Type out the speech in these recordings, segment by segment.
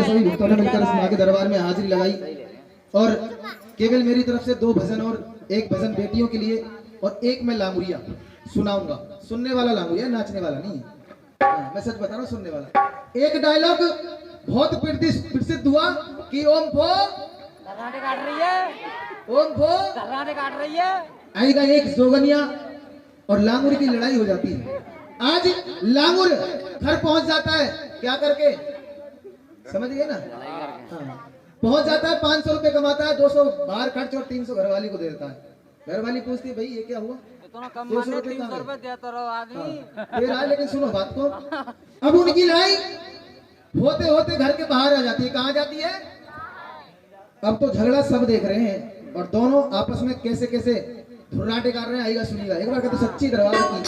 सभी भक्तों ने मिलकर इस मां के दरबार में हाजिरी लगाई और केवल मेरी तरफ से 2 भजन और 1 भजन बेटियों के लिए और 1 मैं लांगुरिया सुनाऊंगा। सुनने वाला लांगुरिया, नाचने वाला नहीं। मैं सच बता रहा हूँ, सुनने वाला। एक डायलॉग बहुत प्रसिद्ध हुआ कि ओम भो दर्राटे काट रही है, ओम भो दर्राटे काट रही है। आएगा एक जोगनिया और लांगुर की लड़ाई हो जाती है। आज लांगुर घर पहुंच जाता है, क्या करके समझ गए ना? हाँ। पहुंच जाता है, 500 रुपए कमाता है, 200 बाहर खर्च और 300 घरवाली को दे देता है। घरवाली पूछती है भाई ये क्या हुआ? इतना कम माने 300 रुपए देता रहो आदमी। फिर आए, लेकिन सुनो बात को। अब उनकी लड़ाई होते होते घर के बाहर आ जाती है। कहाँ जाती है? अब तो झगड़ा सब देख रहे हैं और दोनों आपस में कैसे कैसे धुर्राटे कर रहे हैं। आइएगा सुनिएगा एक बार। तो सच्ची दरबार की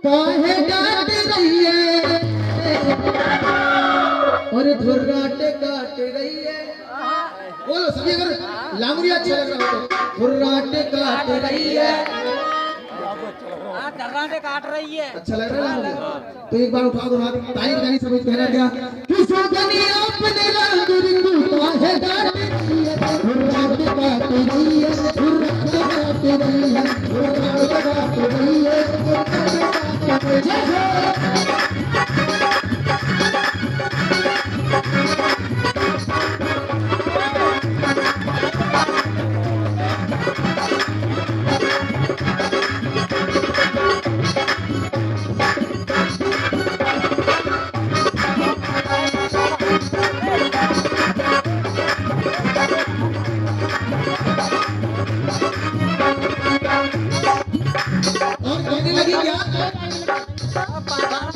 काहे डांट रही है और धुर्राटे काट रही है। बोलो सभी, अगर लांगुरिया अच्छा लग रहा हो तो धुर्राटे काट रही है। दर्राटे काट रही है। अच्छा लग रहा है तो एक बार उठा दो हाथ, ताली बजानी सब कहना क्या कि सोगनी अपने लांगुरी को काहे डांट रही है, धुर्राटे काट रही है, धुर्राटे काट रही है, धुर्राटे काट रही है।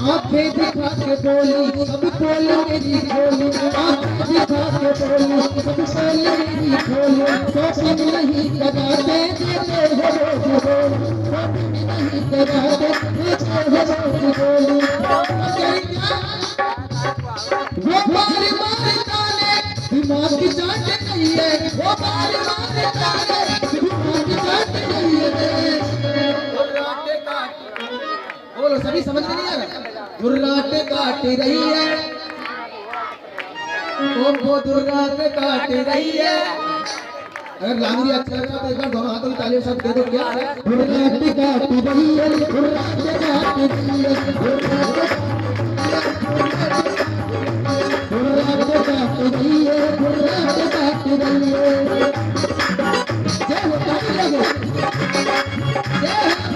आँखें दिखा के बोली सब बोल मेरी खोली, आँखें दिखा के बोली सब बोल मेरी खोली। शॉपिंग नहीं कराते देते हो रोज बोली, शॉपिंग नहीं कराते देते हो रोज बोली। वो बार मार डाले दिमाग चाट रही है, वो बार मार डाले दिमाग चाट रही है। बोलो सभी, समझ में नहीं आ रहा? धुर्राटे काट रही है, वो धुर्राटे काट रही है। अगर लांगुरी अच्छा लगा तो एक बार दोनों हाथों की तालियों से दे दो। क्या धुर्राटे काट रही है, धुर्राटे काट रही है, धुर्राटे काट रही है, धुर्राटे काट रही है। जय हो, ताली लगो, जय हो।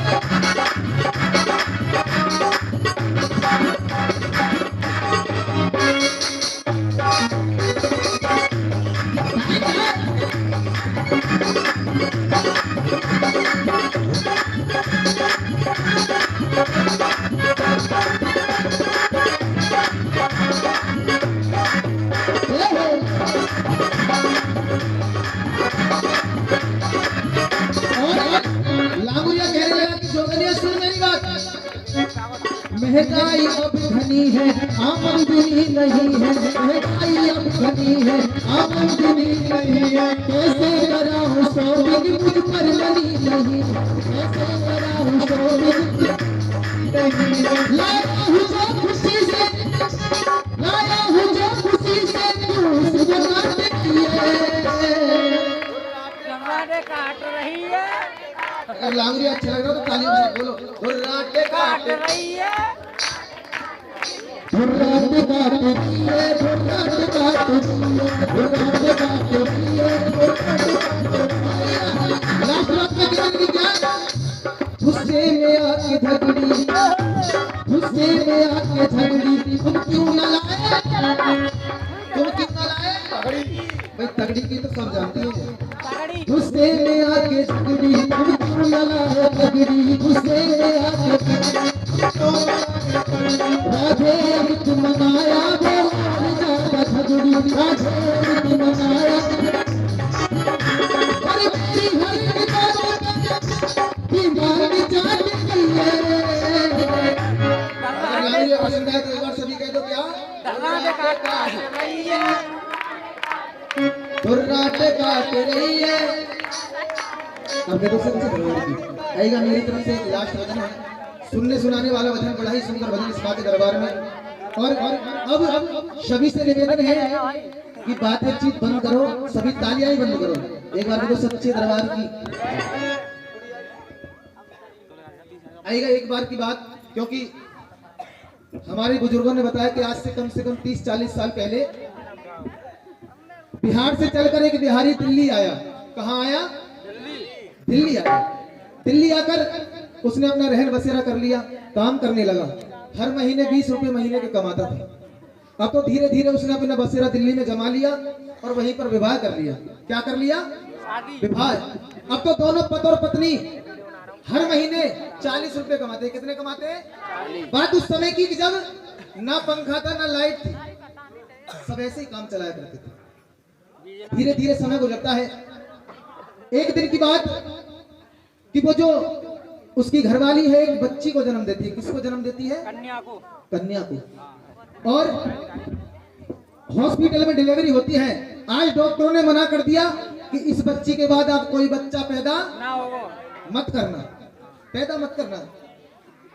लांगुरिया कहने लगा कि जोगनिया सुन मेरी बात, महंगाई अब घनी है आमदनी नहीं है, महंगाई अब घनी है आमदनी नहीं है, कैसे कराऊं शॉपिंग मुझ पर मनी नहीं, कैसे कराऊं शॉपिंग नहीं, लाया हूँ जो खुशी से, लाया हूँ जो खुशी से तू सुनाते काट रही है। अगर लांगुरिया अच्छा लग रहा हो तो ताली बजा बोलो, धुर्राटे काट रही है। धुर्राटे काट रही है, धुर्राटे काट रही है, धुर्राटे काट रही है, धुर्राटे काट रही है। लास्ट बात में कहने की क्या? गुस्से में आके झगड़ी, गुस्से में आके झगड़ी, तुम क्यों न लाए? तुम क्यों न लाए? भाई तगड़ी की तो सब जानती है। गुस्से में आके झगड़ी, तुम क्यों न लाए तगड़ी, गुस्से में आके राधे अमित मनाया बोल जाता झगड़ी, राधे अमित मनाया। अरे मेरी हर बातों पे दीवार चाट गई है। लांगुरिया पसंद है तो एक बार सभी कह दो क्या? काट रही है। धुर्राटे काट रही है। अब कह दो सबसे धन्यवाद आएगा मेरी तरफ से एक लास्ट वचन है, सुनने सुनाने वाला वचन, बड़ा ही सुंदर वचन इस माँ के दरबार में। और अब सभी से निवेदन है कि बातचीत बंद करो, सभी तालियां ही बंद करो। एक बार तो सच्चे दरबार की आएगा एक बार की बात, क्योंकि हमारे बुजुर्गों ने बताया कि आज से कम 30-40 साल पहले बिहार से चलकर एक बिहारी दिल्ली आया। कहाँ आया? दिल्ली आया। दिल्ली आकर उसने अपना रहन बसेरा कर लिया, काम करने लगा, हर महीने 20 रुपए महीने के कमाता था। अब तो धीरे धीरे उसने अपना बसेरा दिल्ली में जमा लिया और वहीं पर विवाह कर लिया। क्या कर लिया? विवाह। अब तो दोनों पति और पत्नी हर महीने 40 रुपए कमाते। कितने कमाते? बात उस समय की कि जब ना पंखा था ना लाइट थी, सब ऐसे ही काम चलाया करते थे। धीरे धीरे समय गुजरता है। एक दिन की बात कि वो जो उसकी घरवाली है एक बच्ची को जन्म देती है। किसको जन्म देती है? कन्या को। कन्या को। और हॉस्पिटल में डिलीवरी होती है। आज डॉक्टरों ने मना कर दिया कि इस बच्ची के बाद आप कोई बच्चा पैदा मत करना, पैदा मत करना।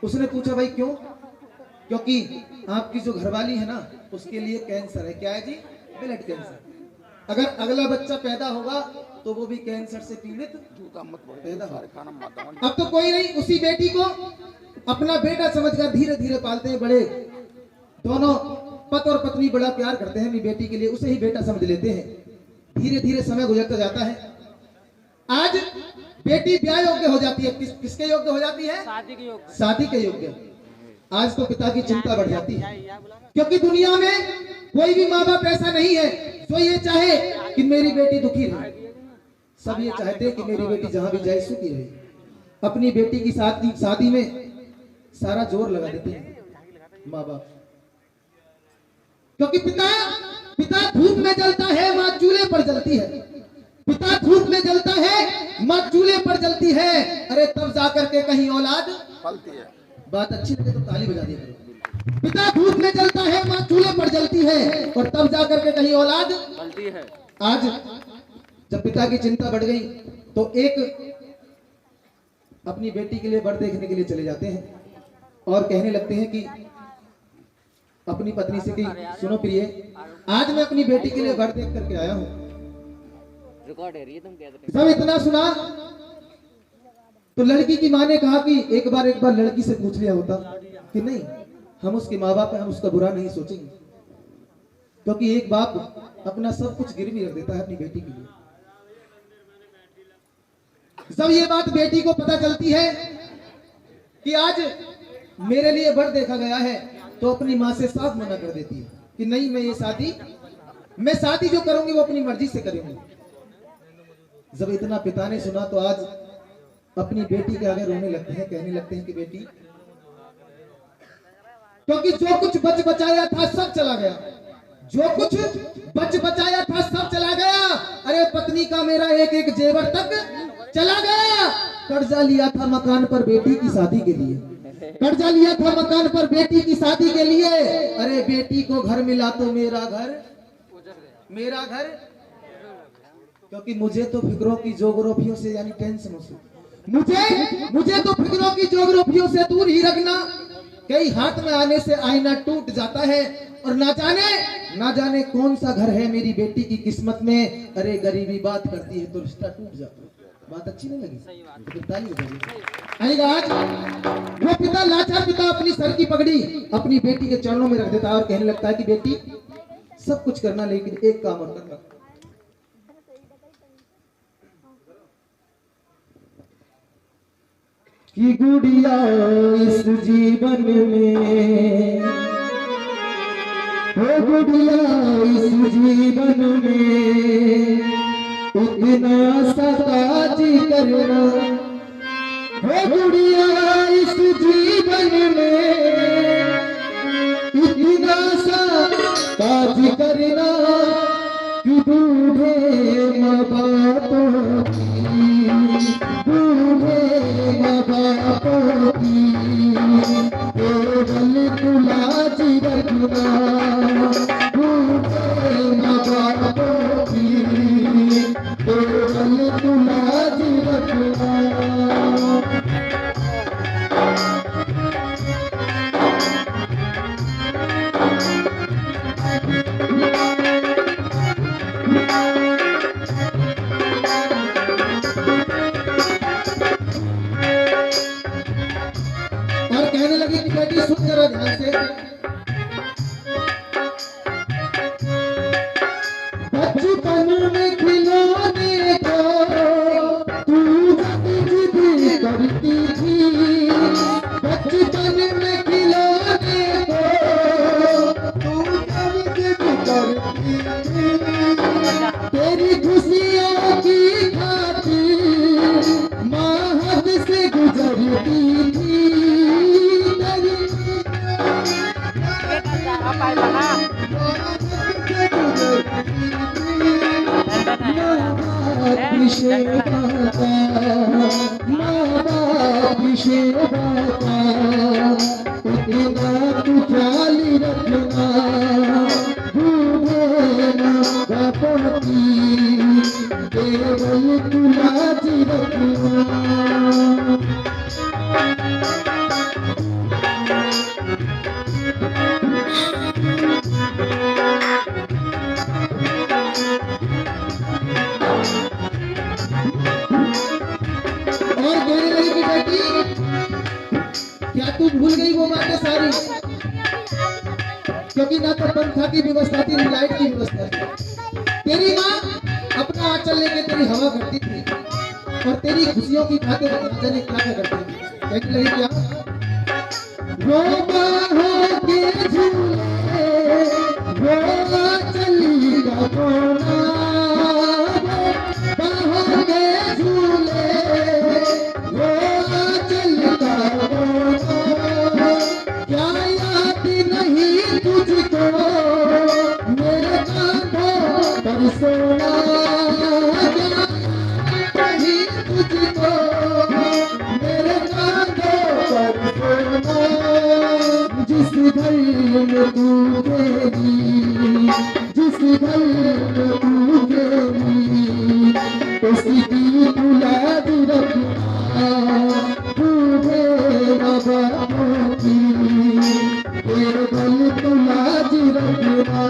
उसने पूछा भाई क्यों? क्योंकि आपकी जो घरवाली है ना उसके लिए कैंसर है। क्या है जी? Blood cancer. अगर अगला बच्चा पैदा होगा तो वो भी कैंसर से पीड़ित पैदा होगा। अब तो कोई नहीं, उसी बेटी को अपना बेटा समझकर धीरे धीरे पालते हैं। बड़े दोनों पति और पत्नी बड़ा प्यार करते हैं अपनी बेटी के लिए, उसे ही बेटा समझ लेते हैं। धीरे धीरे समय गुजरता जाता है। आज बेटी ब्याह योग्य हो जाती है। किसके योग्य हो जाती है? शादी के योग्य। शादी के योग्य। आज तो पिता की चिंता बढ़ जाती है, क्योंकि दुनिया में कोई भी माँ बाप ऐसा नहीं है जो ये चाहे कि मेरी बेटी दुखी रहे। सब ये चाहते हैं कि मेरी बेटी जहां भी जाए सुखी रहे। अपनी बेटी की शादी में सारा जोर लगा देते हैं माँ बाप, क्योंकि पिता धूप में जलता है, माँ चूल्हे पर जलती है। पिता धूप में जलता है, माँ चूल्हे पर जलती है। अरे तब जाकर के कहीं औलाद पलती है। बात अच्छी लगे तो ताली बजा दिया करो। पिता धूप में जलता है, माँ चूल्हे पर जलती है, और तब जाकर के कहीं औलाद पलती है। आज जब पिता की चिंता बढ़ गई तो एक अपनी बेटी के लिए वर देखने के लिए चले जाते हैं और कहने लगते हैं कि अपनी पत्नी से कि सुनो प्रिय, आज मैं अपनी बेटी के लिए वर देख करके आया हूँ। सब इतना सुना तो लड़की की माँ ने कहा कि एक बार लड़की से पूछ लिया होता कि नहीं, हम उसके माँ बाप हैं, हम उसका बुरा नहीं सोचेंगे, क्योंकि एक बाप अपना सब कुछ गिरवी रख देता है अपनी बेटी के लिए। जब ये बात बेटी को पता चलती है कि आज मेरे लिए वर देखा गया है, तो अपनी माँ से साफ मना कर देती है कि नहीं, मैं शादी जो करूंगी वो अपनी मर्जी से करूंगी। जब इतना पिता ने सुना तो आज अपनी बेटी के आगे रोने लगते हैं, कहने लगते हैं कि बेटी, क्योंकि जो कुछ बच बचाया था सब चला गया, जो कुछ बच बचाया था सब चला चांदी का मेरा एक एक जेवर तक चला गया। कर्जा लिया था मकान पर बेटी की शादी के लिए, कर्जा लिया था मकान पर बेटी की शादी के लिए। अरे बेटी को घर मिला तो मेरा घर, क्योंकि मुझे तो फिक्रों की जोग्राफियों से यानी टेंशनों से, मुझे तो फिक्रों की जोग्राफियों से दूर ही रखना। कई हाथ में आने से आईना टूट जाता है और ना जाने कौन सा घर है मेरी बेटी की किस्मत में। अरे गरीबी बात करती है तो रिश्ता टूट जाता है। बात अच्छी नहीं लगी? तो ताली बजाइए। आएगा आज वो पिता, लाचार पिता अपनी सर की पगड़ी अपनी बेटी के चरणों में रख देता है और कहने लगता है कि बेटी सब कुछ करना लेकिन एक काम और करना, कि गुड़िया इस जीवन में, हो गुड़िया इस जीवन में इतना सताज करना, हो गुड़िया इस जीवन में इतना सताज करना, कि बूढ़े माँ बापों की, बूढ़े माँ बापों की केवल तू लाज रखना, बूढ़े माँ बापों की केवल तू लाज रखना। कहने लगी कि बेटी सुन जरा ध्यान से, बचपन में खिलौने को तू जिद करती थी, बचपन में खिलौने को तू जिद करती थी, तेरी खुशियों की खातिर माँ हद से गुजरती थी, इतना तू ख्याल रखना, बूढ़े माँ बापों की केवल तू लाज रखना। और कहने लगी कि बेटी क्या तू भूल गई वो बातें सारी, क्योंकि ना तो पंखा की व्यवस्था थी ना लाइट की व्यवस्था थी। तेरी माँ अपना आंचल लेके तेरी हवा करती थी और तेरी खुशियों की खातिर ना जाने क्या क्या करती थी। कहने लगी क्या, वो बाहों के झूले, वो चली का कोना, बाहों के झूले वो चली का कोना, क्या याद नहीं तुझको मेरे कांधों पर सोना, क्या नहीं तुझको मेरे कांधों पर सोना, जिस घर में तू गेली, जिस घर में तू गेली, उसकी तू लाज रखना, बूढ़े माँ बापों की केवल तू लाज रखना।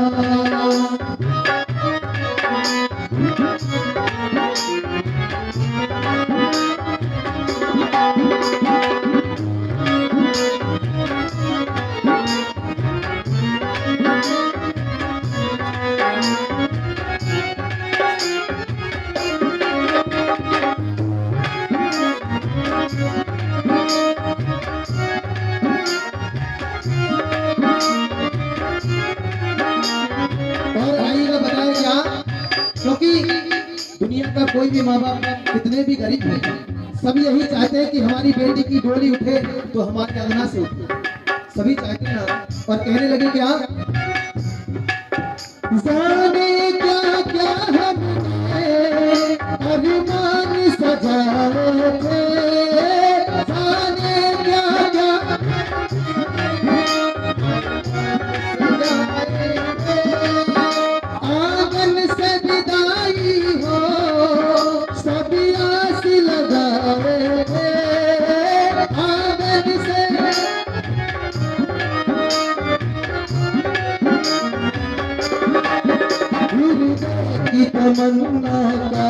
दुनिया का कोई भी माँ बाप कितने भी गरीब हैं, सभी यही चाहते हैं कि हमारी बेटी की डोली उठे तो हमारे अंगना से उठे, सभी चाहते हैं ना। और कहने लगे क्या, जाने क्या क्या हमने की तमन्ना का,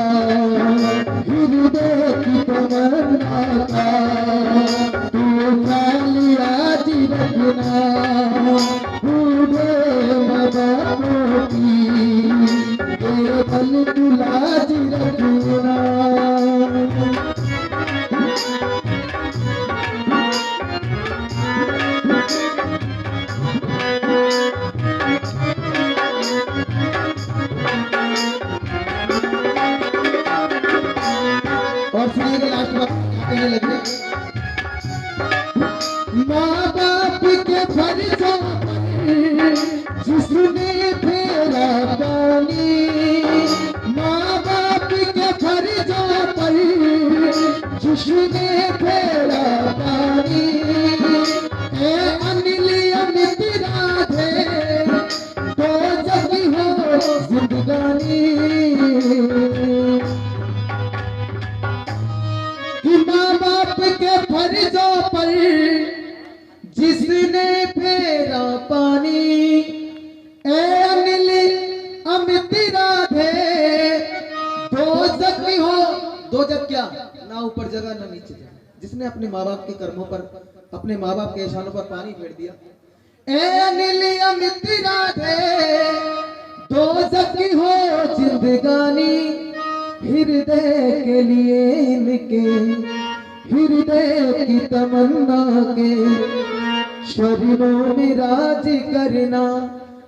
हृदय की तमन्ना का तू ख्याल आज रखना, बूढ़े माँ बापों की केवल तू लाज रखना। और सुनिएगा लास्ट बात क्या कहने लगे। माँ बाप के फर्जों पर जिसने फेरा पानी, माँ बाप के फर्जों पर जिसने फेरा पानी, ए अनिल अमित राधे तो जगी हो जिंदगानी। कि माँ बाप के फर्जों पर जिसने फेरा पानी, ए अनिल अमित राधे दो जग हो, दो जग क्या, ना ऊपर जगह ना नीचे जगह, जिसने अपने माँ बाप के कर्मों पर, अपने माँ बाप के एहसानों पर पानी फेर दिया। ए अनिल अमित राधे दो जग हो जिंदगानी, हृदय के लिए इनके, हृदय की तमन्ना के शरीरों में राज करना,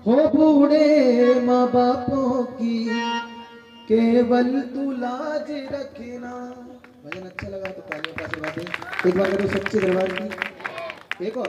हो बूढ़े माँ बापों की केवल तू लाज रखना। भजन अच्छा लगा तो तालियों का आशीर्वाद दें। एक बार करो सच्चे दरबार की। एक और